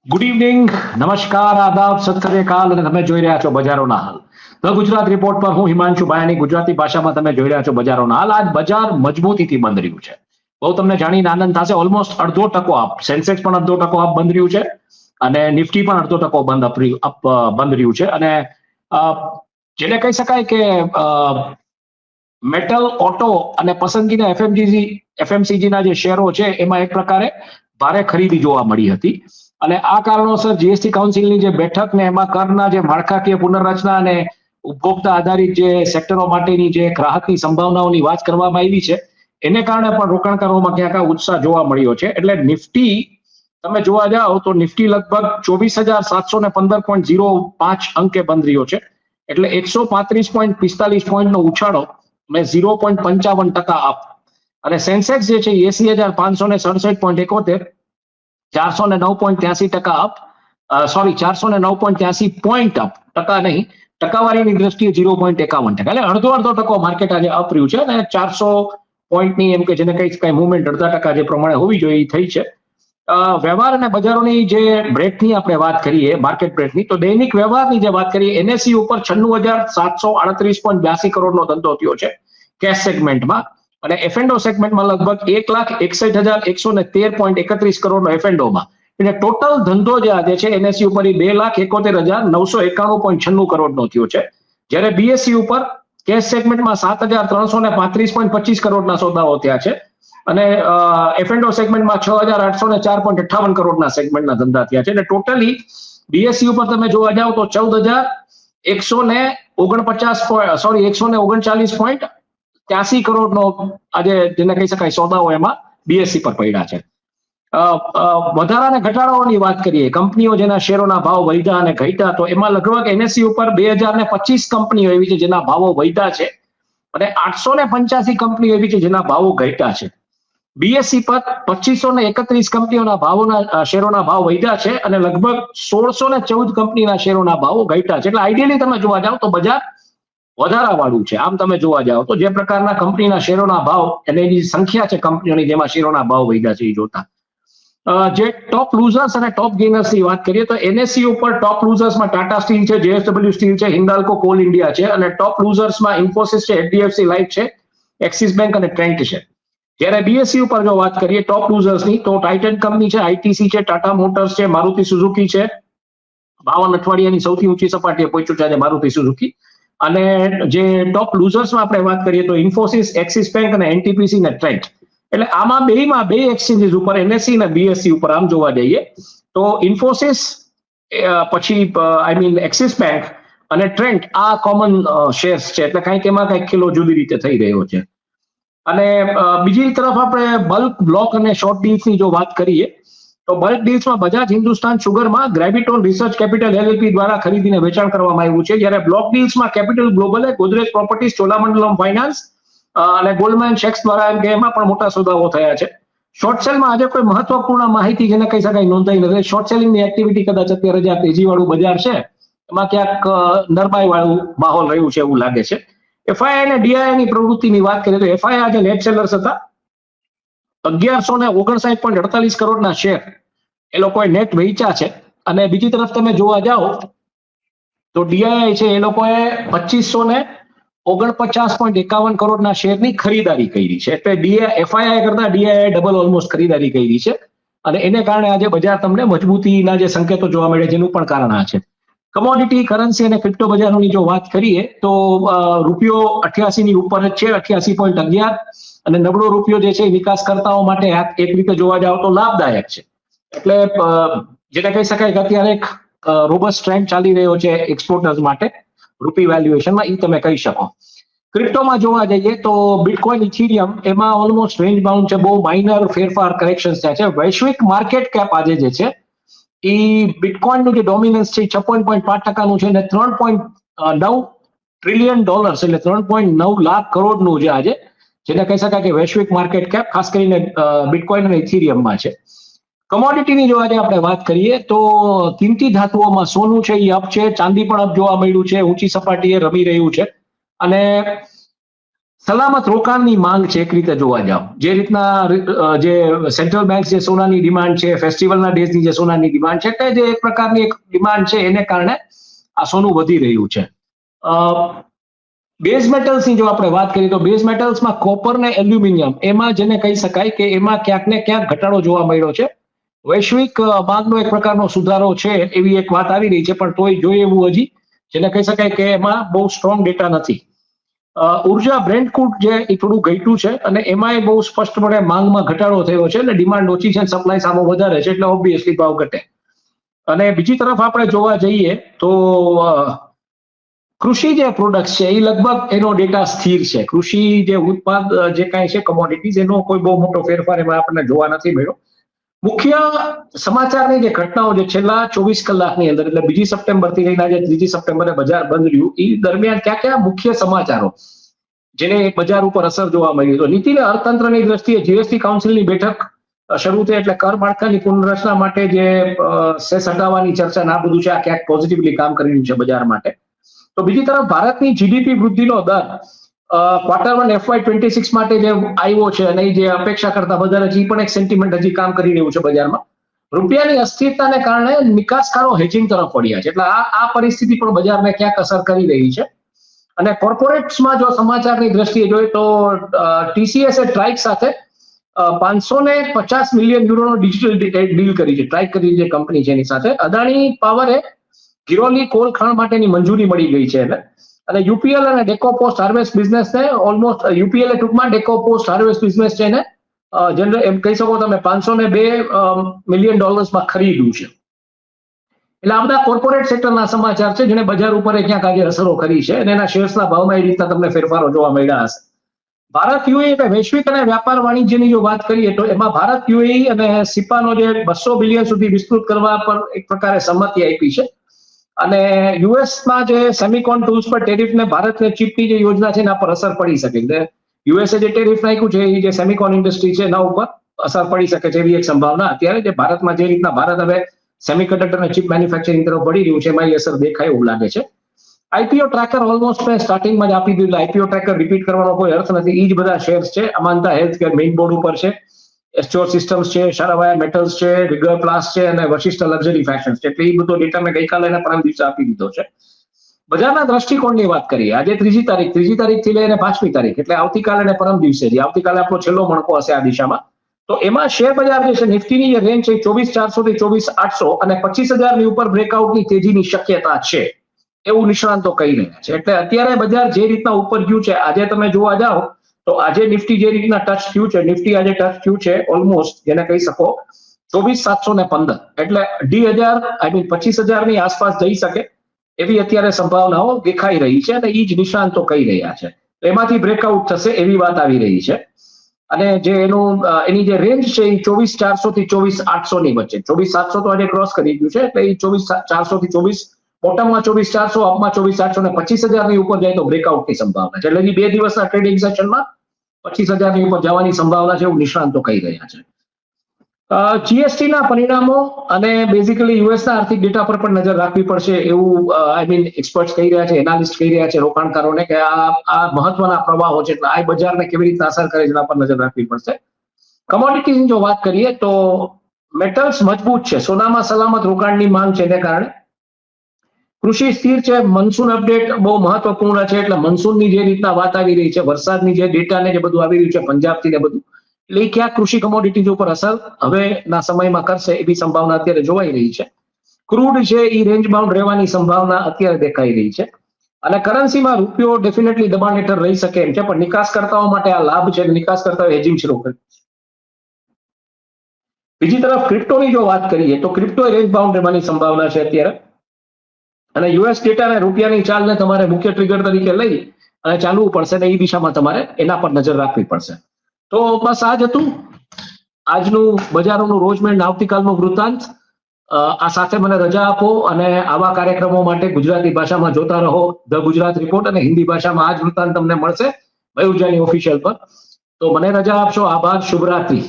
Good evening, નમસ્કાર, આદાબ, સત શ્રી અકાલ અને તમે જોઈ રહ્યા છો બજારોના હાલ. ધ ગુજરાત રિપોર્ટ પર હું હિમાંશુ ભાયાની ગુજરાતી ભાષામાં તમે જોઈ રહ્યા છો બજારોના હાલ. આજ બજાર મજબૂતીથી બંધ રહ્યું છે. બહુ તમને જાણીને આનંદ થશે. ઓલમોસ્ટ અડધો ટકો અપ, સેન્સેક્સ પણ અડધો ટકો અપ બંધ રહ્યું છે અને નિફ્ટી પણ અડધો ટકો બંધ રહ્યું છે. અને અ, જેને કહી શકાય કે મેટલ, ઓટો અને પસંદગીના એફએમસીજી ના જે શેરો છે એમાં એક પ્રકારે ભારે ખરીદી જોવા મળી હતી. અને આ કારણોસર જીએસટી કાઉન્સિલની જે બેઠક ને એમાં કરના જે માળખાકીય પુનર્રચના અને ઉપભોક્તા આધારિત જે સેક્ટરો માટેની જે ગ્રાહકની સંભાવનાઓની વાત કરવામાં આવી છે એને કારણે પણ રોકાણકારોમાં ક્યાંક ઉત્સાહ જોવા મળ્યો છે. એટલે નિફ્ટી તમે જોવા જાઓ તો નિફ્ટી લગભગ 24,715.05 અંકે બંધ રહ્યો છે. એટલે 135.45 પોઈન્ટનો ઉછાળો અને 0.55% અપ. અને સેન્સેક્સ જે છે 80,567.71, 409.83% અપ. સોરી, 409.83 પોઈન્ટ અપ, ટકા નહીં, ટકાવારીની દ્રષ્ટિએ 0.51%. એટલે અડધો ટકો માર્કેટ આજે અપ રહ્યું છે અને 400 પોઈન્ટની એમ કે જેને કઈ શકાય મુવમેન્ટ અડધા ટકા જે પ્રમાણે હોવી જોઈએ થઈ છે. વ્યવહાર અને બજારોની જે બ્રેકની આપણે વાત કરીએ, માર્કેટ બ્રેકની, તો દૈનિક વ્યવહારની જે વાત કરીએ, એનએસસી ઉપર 96,738.82 કરોડનો ધંધો થયો છે કેશ સેગમેન્ટમાં. અને એફએનડો સેગમેન્ટમાં લગભગ 1,61,113.31 કરોડનો એફએનડોમાં. એટલે ટોટલ ધંધો જે આજે છે એનએસસી ઉપર 2,71,991.96 કરોડનો થયો છે. જ્યારે બીએસસી ઉપર કેશ સેગમેન્ટમાં 7,335.25 કરોડના સોદાઓ થયા છે અને એફએનડો સેગમેન્ટમાં 6,804.58 કરોડના સેગમેન્ટના ધંધા થયા છે. એટલે ટોટલી બીએસસી ઉપર તમે જોવા જાઓ તો 139.83 કરોડનો આજે જેને કહી શકાય સોદાઓ એમાં બીએસસી પર પડ્યા છે. વધારા અને ઘટાડાઓની વાત કરીએ, કંપનીઓ જેના શેરોના ભાવ વધ્યા અને ઘટ્યા, તો એમાં લગભગ એનએસસી ઉપર 2,025 કંપનીઓ એવી છે જેના ભાવો વધ્યા છે અને 885 કંપનીઓ એવી છે જેના ભાવો ઘટ્યા છે. બીએસસી પર 2,531 કંપનીઓના શેરોના ભાવ વધ્યા છે અને લગભગ 1,614 કંપનીના શેરોના ભાવો ઘટ્યા છે. એટલે આઈડિયલી તમે જોવા જાઓ તો બજાર વધારાવાળું છે. આમ તમે જોવા જાઓ તો જે પ્રકારના કંપનીના શેરોના ભાવ અને એની સંખ્યા છે કંપનીઓની જેમાં શેરોના ભાવ વધ્યા છે એ જોતા. જે ટોપ લૂઝર્સ અને ટોપ ગેનર્સની વાત કરીએ તો એનએસસી ઉપર ટોપ લૂઝર્સમાં ટાટા સ્ટીલ છે, જેએસડબલ્યુ સ્ટીલ છે, હિન્દાલ્કો કોલ ઇન્ડિયા છે અને ટોપ લૂઝર્સમાં ઇન્ફોસિસ છે, એચડીએફસી લાઇફ છે, એક્સિસ બેંક અને ટ્રેન્ટ છે. જ્યારે બીએસસી ઉપર જો વાત કરીએ ટોપ લૂઝર્સની તો ટાઇટન કંપની છે, આઈટીસી છે, ટાટા મોટર્સ છે, મારુતિ સુઝુકી છે. 52 અઠવાડિયાની સૌથી ઊંચી સપાટીએ પહોંચ્યું છે આજે મારુતિ સુઝુકી. અને જે ટોપ લૂઝર્સમાં આપણે વાત કરીએ તો ઇન્ફોસિસ, એક્સિસ બેંક અને એનટીપીસી ને ટ્રેન્ટ. એટલે આમાં બે એક્સચેન્જીસ ઉપર એનએસસી અને બીએસસી ઉપર આમ જોવા જઈએ તો ઇન્ફોસિસ, પછી આઈ મીન એક્સિસ બેંક અને ટ્રેન્ટ આ કોમન શેર્સ છે. એટલે કંઈક એમાં કંઈક કિલો જુદી રીતે થઈ રહ્યો છે. અને બીજી તરફ આપણે બલ્ક, બ્લોક અને શોર્ટ ડીલ્સની જો વાત કરીએ તો બલ્ક ડીલ્સમાં બજાજ હિન્દુસ્તાન શુગરમાં ગ્રેવિટોન રિસર્ચ કેપિટલ એલએલપી દ્વારા ખરીદીને વેચાણ કરવામાં આવ્યું છે. જ્યારે બ્લોક ડીલ્સમાં કેપિટલ ગ્લોબલે, ગોદરેજ પ્રોપર્ટીઝ, ચોલામંડલમ ફાઇનાન્સ અને ગોલ્ડમેન સેક્સ દ્વારા એમ કે એમાં પણ મોટા સોદાઓ થયા છે. શોર્ટ સેલમાં આજે કોઈ મહત્વપૂર્ણ માહિતી જેને કહી શકાય નોંધાઈ નથી. શોર્ટ સેલિંગની એક્ટિવિટી કદાચ અત્યારે જે તેજીવાળું બજાર છે એમાં ક્યાંક નરમાઈ વાળું માહોલ રહ્યું છે એવું લાગે છે. એફઆઈ અને ડીઆઈની પ્રવૃત્તિની વાત કરીએ તો એફઆઈ આજે નેટ સેલર્સ હતા. 1,159.48 કરોડના શેર એ લોકોએ નેટ વેચ્યા છે. અને બીજી તરફ તમે જોવા જાઓ તો ડીઆઈ છે એ લોકોએ 2,549.51 કરોડના શેરની ખરીદારી કરી છે. એટલે એફઆઈઆઈ કરતા ડીઆઈ ડબલ ઓલમોસ્ટ ખરીદારી કરી છે અને એને કારણે આજે બજાર તમને મજબૂતીના જે સંકેતો જોવા મળે જેનું પણ કારણ આ છે. કમોડિટી, કરન્સી અને ક્રિપ્ટો બજારોની જો વાત કરીએ તો રૂપિયો 88 ની ઉપર જ છે, 88.11, અને નબળો રૂપિયો જે છે નિકાસકર્તાઓ માટે એક રીતે જોવા જાવ તો લાભદાયક છે. એટલે જેને કહી શકાય કે અત્યારે એક રોબસ્ટ ટ્રેન્ડ ચાલી રહ્યો છે એક્સપોર્ટર્સ માટે રૂપી વેલ્યુએશનમાં, એ તમે કહી શકો. ક્રિપ્ટોમાં જોવા જઈએ તો બિટકોઇન, ઇથિરિયમ એમાં ઓલમોસ્ટ રેન્જ બાઉન્ડ છે, બહુ માઇનર ફેરફાર, કરેક્શન્સ થયા છે. વૈશ્વિક માર્કેટ કેપ આજે જે છે એ બિટકોઇનનું જે ડોમિનન્સ છે 56.5%નું છે અને $3.9 ટ્રિલિયન એટલે 3.9 લાખ કરોડનું છે આજે, જેને કહી શકાય કે વૈશ્વિક માર્કેટ કેપ ખાસ કરીને બિટકોઇન અને ઇથિરિયમમાં છે. કમોડિટીની જો આજે આપણે વાત કરીએ તો કિંમતી ધાતુઓમાં સોનું છે એ અપ છે, ચાંદી પણ અપ જોવા મળ્યું છે, ઊંચી સપાટીએ રમી રહ્યું છે. અને સલામત રોકાણની માંગ છે એક રીતે જોવા જાવ. જે રીતના જે સેન્ટ્રલ બેંક જે સોનાની ડિમાન્ડ છે, ફેસ્ટિવલના ડેઝની જે સોનાની ડિમાન્ડ છે, એટલે જે એક પ્રકારની એક ડિમાન્ડ છે એને કારણે આ સોનું વધી રહ્યું છે. બેઝ મેટલ્સની જો આપણે વાત કરીએ તો બેઝ મેટલ્સમાં કોપર ને એલ્યુમિનિયમ એમાં જેને કહી શકાય કે એમાં ક્યાંક ને ક્યાંક ઘટાડો જોવા મળ્યો છે. વૈશ્વિક માંગનો એક પ્રકારનો સુધારો છે એવી એક વાત આવી રહી છે, પણ તોય જોઈએ એવું હજી જેને કહી શકાય કે એમાં બહુ સ્ટ્રોંગ ડેટા નથી. ઉર્જા બ્રેન્ટ ક્રૂડ જે એ થોડું ઘટ્યું છે અને એમાંય બહુ સ્પષ્ટપણે માંગમાં ઘટાડો થયો છે એટલે ડિમાન્ડ ઓછી છે, સપ્લાય સામે વધારે છે એટલે ઓબ્વિયસલી ભાવ ઘટે. અને બીજી તરફ આપણે જોવા જઈએ તો કૃષિ જે પ્રોડક્ટ છે એ લગભગ એનો ડેટા સ્થિર છે. કૃષિ જે ઉત્પાદ જે કાંઈ છે કોમોડિટીઝ એનો કોઈ બહુ મોટો ફેરફાર એમાં આપણને જોવા નથી મળ્યો. મુખ્ય સમાચારની જે ઘટનાઓ જે છેલ્લા 24 કલાકની અંદર એટલે 2 સપ્ટેમ્બરથી લઈને આજે 3 સપ્ટેમ્બરે બજાર બંધ રહ્યું એ દરમિયાન ક્યાં ક્યાં મુખ્ય સમાચારો જેને બજાર ઉપર અસર જોવા મળી. તો નીતિ અને અર્થતંત્રની દ્રષ્ટિએ જીએસટી કાઉન્સિલની બેઠક શરૂ થઈ એટલે કર માળખાની પુનર્રચના માટે જે સેસ હટાવવાની ચર્ચા આ બધું છે આ ક્યાંક પોઝિટિવલી કામ કરી રહ્યું છે બજાર માટે. તો બીજી તરફ ભારતની જીડીપી વૃદ્ધિનો દર Q1 FY26 માટે જે આવ્યો છે અને જે અપેક્ષા કરતા વધારે છે એ પણ એક સેન્ટિમેન્ટ હજી કામ કરી રહ્યું છે બજારમાં. રૂપિયાની અસ્થિરતાને કારણે નિકાસકારો હેજિંગ તરફ વળ્યા છે એટલે આ પરિસ્થિતિ પણ બજારને ક્યાંક અસર કરી રહી છે. અને કોર્પોરેટ્સમાં જો સમાચારની દ્રષ્ટિએ જોઈએ તો ટીસીએસ ટ્રાઇક સાથે 550 મિલિયન યુરોનો ડિજિટલ ડીલ કરી છે. ટ્રાઇક કરી જે કંપની છે એની સાથે અદાણી પાવરે ગિરોલી કોલ ખાણ માટેની મંજૂરી મળી ગઈ છે એને. અને યુપીએલ અને ડેકો પોસ્ટ હાર્વેસ્ટ બિઝનેસને ઓલમોસ્ટ યુપીએલ ટૂંકમાં ડેકો પોસ્ટ હાર્વેસ્ટ બિઝનેસ છે એને જનરલ એમ કહી શકો તમે $502 મિલિયન ખરીદ્યું છે. એટલે આ બધા કોર્પોરેટ સેક્ટરના સમાચાર છે જેને બજાર ઉપર ક્યાંક આજે અસરો કરી છે અને એના શેર્સના ભાવમાં એ રીતના તમને ફેરફારો જોવા મળ્યા હશે. ભારત યુએઈ એટલે વૈશ્વિક અને વ્યાપાર વાણિજ્યની જો વાત કરીએ તો એમાં ભારત યુએઈ અને સિપાનો જે 200 બિલિયન સુધી વિસ્તૃત કરવા પર એક પ્રકારે સંમતિ આપી છે. અને યુએસમાં જે સેમિકોન ટૂલ્સ પર ટેરિફને ભારતને ચીપની જે યોજના છે એના પર અસર પડી શકે. એટલે યુએસએ જે ટેરિફ નાખ્યું છે એ જે સેમિકોન ઇન્ડસ્ટ્રી છે એના ઉપર અસર પડી શકે છે એવી એક સંભાવના અત્યારે જે ભારતમાં જે રીતના ભારત હવે સેમિકન્ડક્ટર અને ચિપ મેન્યુફેક્ચરિંગ તરફ વળી રહ્યું છે એમાં અસર દેખાય એવું લાગે છે. આઈપીઓ ટ્રેકર ઓલમોસ્ટ મેં સ્ટાર્ટિંગમાં જ આપી દીધું. આઈપીઓ ટ્રેકર રિપીટ કરવાનો કોઈ અર્થ નથી. એ જ બધા શેર્સ છે. અમાનતા હેલ્થકેર મેઇન બોર્ડ ઉપર છે, એસ્ચ્યોર સિસ્ટમ્સ છે, શારાવાયા મેટલ્સ છે, વિગર પ્લાસ છે અને વશિષ્ઠ લક્ઝરી ફેશન્સ છે. એટલે એ બધો ડેટા મેં ગઈકાલે અને પરમ દિવસે આપી દીધો છે. બજારના દ્રષ્ટિકોણની વાત કરીએ આજે 3જી તારીખથી લઈને 5મી તારીખ એટલે આવતીકાલે અને પરમ દિવસે આવતીકાલે આપણો છેલ્લો મણકો હશે આ દિશામાં. તો એમાં શેર બજાર જે છે નિફ્ટીની જે રેન્જ છે 24,400 થી 24,800 અને 25,000 ની ઉપર બ્રેકઆઉટની તેજીની શક્યતા છે એવું નિષ્ણાંતો કહી રહ્યા છે. એટલે અત્યારે બજાર જે રીતના ઉપર ગયું છે આજે તમે જોવા જાઓ તો આજે નિફ્ટી જે રીતના ટચ થયું છે નિફ્ટી આજે ટચ થયું છે ઓલમોસ્ટ જેને કહી શકો 24,715 એટલે 25,000 ની આસપાસ જઈ શકે એવી અત્યારે સંભાવનાઓ દેખાઈ રહી છે અને એ જ નિષ્ણાંતો કહી રહ્યા છે. એમાંથી બ્રેકઆઉટ થશે એવી વાત આવી રહી છે. અને જે એની જે રેન્જ છે એ 24,400 થી 24,800 ની વચ્ચે 24,700 તો આજે ક્રોસ કરી ગયું છે એટલે એ 24,400 થી 24 બોટમમાં 24,400 અપમાં 24,800 ને 25,000 ની ઉપર જાય તો બ્રેકઆઉટની સંભાવના છે. એટલે 2 દિવસના ટ્રેડિંગ સેશનમાં 25,000 ની ઉપર જવાની સંભાવના છે એવું નિષ્ણાંતો કહી રહ્યા છે. જીએસટી ના પરિણામો અને બેઝિકલી યુએસના આર્થિક ડેટા પર પણ નજર રાખવી પડશે એવું એક્સપર્ટ્સ કહી રહ્યા છે, એનાલિસ્ટ કહી રહ્યા છે રોકાણકારોને કે આ મહત્વના પ્રવાહો છે એટલે આ બજારને કેવી રીતે અસર કરે છે એના પર નજર રાખવી પડશે. કમોડિટીની જો વાત કરીએ તો મેટલ્સ મજબૂત છે, સોનામાં સલામત રોકાણની માંગ છે એને કારણે. કૃષિ સ્થિર છે, મનસૂન અપડેટ બહુ મહત્વપૂર્ણ છે એટલે મનસૂનની જે રીતના વાત આવી રહી છે, વરસાદની જે ડેટા ને જે બધું આવી રહ્યું છે પંજાબથી ને બધું એટલે એ ક્યાંક કૃષિ કમોડિટીઝ ઉપર અસર હવેના સમયમાં કરશે એવી સંભાવના અત્યારે જોવાઈ રહી છે. ક્રૂડ છે એ રેન્જ બાઉન્ડ રહેવાની સંભાવના અત્યારે દેખાઈ રહી છે. અને કરન્સીમાં રૂપિયો ડેફિનેટલી દબાણ હેઠળ રહી શકે એમ છે પણ નિકાસકર્તાઓ માટે આ લાભ છે, નિકાસકર્તાઓ હેજિંગ શરૂ કરે. બીજી તરફ ક્રિપ્ટોની જો વાત કરીએ તો ક્રિપ્ટો રેન્જ બાઉન્ડ રહેવાની સંભાવના છે અત્યારે. અને યુએસ ડેટા અને રૂપિયાની ચાલને તમારે મુખ્ય ટ્રિગર તરીકે લઈ અને ચાલવું પડશે અને એ દિશામાં તમારે એના પર નજર રાખવી પડશે. તો બસ આ જ હતું આજનું બજારોનું રોજમેન આવતીકાલનો વૃત્તાંત. આ સાથે મને રજા આપો અને આવા કાર્યક્રમો માટે ગુજરાતી ભાષામાં જોતા રહો ધ ગુજરાત રિપોર્ટ અને હિન્દી ભાષામાં આ જ વૃત્તાંત તમને મળશે મયુરજાની ઓફિશિયલ પર. તો મને રજા આપશો. આભાર. શુભરાત્રી.